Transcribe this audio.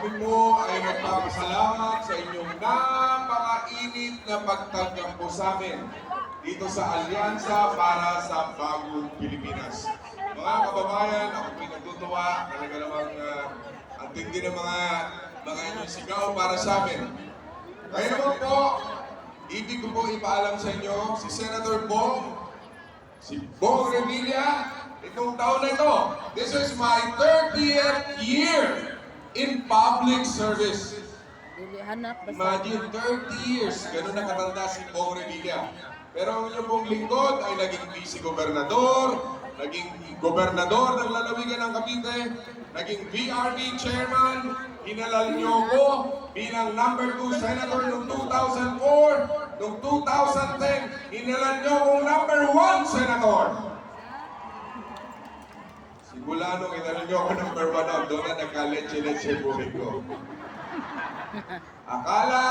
kami po ay nagpapasalamat sa inyong napakainit na pagtanggap po sa amin dito sa Alyansa para sa Bagong Pilipinas. Mga kababayan, ako po'y natutuwa. Talaga namang ang tindi ng mga inyong sigaw para sa amin. Ngayon naman po, ibig ko po ipaalam sa inyo si Senator Bong, si Bong Revilla, itong taon na ito. This is my 30th year in public service. Imagine, 30 years, ganun na katanda si Bong Revilla. Pero ang inyong pong lingkod ay naging vice-gobernador, naging gobernador ng lalawigan ng Cavite, naging VRD chairman, hinalal niyo ko bilang number 2 senator noong 2004, noong 2010, hinalal niyo kong number 1 senator. Simula nung hinalal niyo ako number 1, doon na nagka-leche-leche buhay ko. Akala